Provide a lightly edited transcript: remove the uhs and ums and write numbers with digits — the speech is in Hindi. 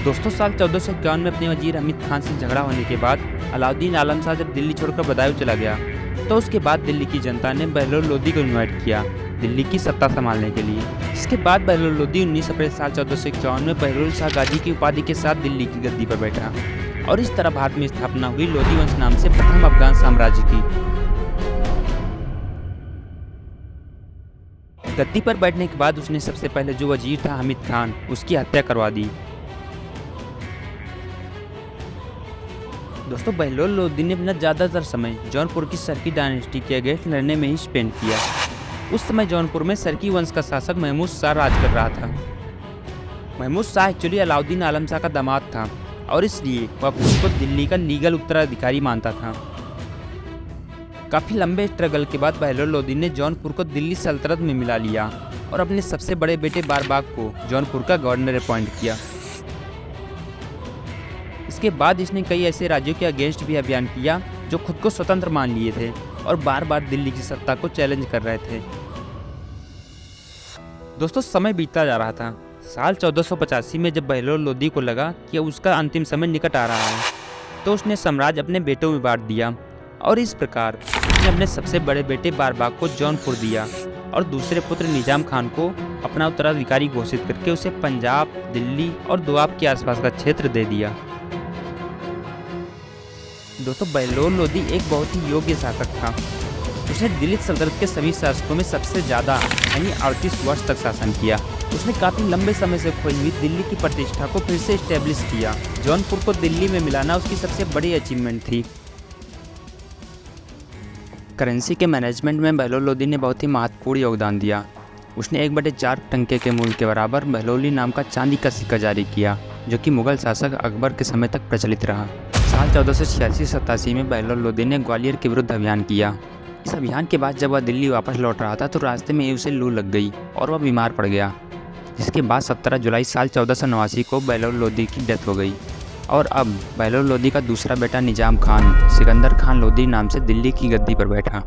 दोस्तों साल 1451 में अपने वजीर हमीद खान से झगड़ा होने के बाद अलाउद्दीन आलम शाह जब दिल्ली छोड़कर बदायूं चला गया तो उसके बाद दिल्ली की जनता ने बहलोल लोदी को इन्वाइट किया दिल्ली की सत्ता संभालने के लिए। इसके बाद बहलोल लोदी 19 अप्रैल साल 1451 में बहलोल शाह गाजी की उपाधि के साथ दिल्ली की गद्दी पर बैठा और इस तरह भारत में स्थापना हुई लोदी वंश नाम से प्रथम अफगान साम्राज्य की। गद्दी पर बैठने के बाद उसने सबसे पहले जो वजीर था हमीद खान उसकी हत्या करवा दी। दोस्तों बहलोल लोदी ने अपना ज़्यादातर समय जौनपुर की सरकी डायनेस्टी के अगेंस्ट लड़ने में ही स्पेंड किया। उस समय जौनपुर में सरकी वंश का शासक महमूद शाह राज कर रहा था। महमूद शाह एक्चुअली अलाउद्दीन आलम शाह का दामाद था और इसलिए वह खुद को दिल्ली का लीगल उत्तराधिकारी मानता था। काफ़ी लंबे स्ट्रगल के बाद बहलोल लोदी ने जौनपुर को दिल्ली सल्तनत में मिला लिया और अपने सबसे बड़े बेटे बारबाग को जौनपुर का गवर्नर अपॉइंट किया। इसके बाद इसने कई ऐसे राज्यों के अगेंस्ट भी अभियान किया जो खुद को स्वतंत्र मान लिए थे और बार बार दिल्ली की सत्ता को चैलेंज कर रहे थे। दोस्तों समय बीतता जा रहा था। साल 1485 में जब बहलोल लोदी को लगा कि उसका अंतिम समय निकट आ रहा है तो उसने साम्राज्य अपने बेटों में बांट दिया और इस प्रकार उसने अपने सबसे बड़े बेटे बारबाग को जौनपुर दिया और दूसरे पुत्र निजाम खान को अपना उत्तराधिकारी घोषित करके उसे पंजाब, दिल्ली और दोआब के आसपास का क्षेत्र दे दिया। दोस्तों बहलोल लोदी एक बहुत ही योग्य शासक था। उसने दिल्ली सल्तनत के सभी शासकों में सबसे ज़्यादा यानी 38 वर्ष तक शासन किया। उसने काफ़ी लंबे समय से खोई हुई दिल्ली की प्रतिष्ठा को फिर से इस्टेब्लिश किया। जौनपुर को दिल्ली में मिलाना उसकी सबसे बड़ी अचीवमेंट थी। करेंसी के मैनेजमेंट में बहलोल लोदी ने बहुत ही महत्वपूर्ण योगदान दिया। उसने 1/4 टंके के मूल्य के बराबर बहलोली नाम का चांदी का सिक्का जारी किया जो कि मुगल शासक अकबर के समय तक प्रचलित रहा। साल 1486-87 में बहलोल लोदी ने ग्वालियर के विरुद्ध अभियान किया। इस अभियान के बाद जब वह दिल्ली वापस लौट रहा था तो रास्ते में उसे लू लग गई और वह बीमार पड़ गया, जिसके बाद 17 जुलाई साल 1489 को बहलोल लोदी की डेथ हो गई और अब बहलोल लोदी का दूसरा बेटा निजाम खान सिकंदर खान लोदी नाम से दिल्ली की गद्दी पर बैठा।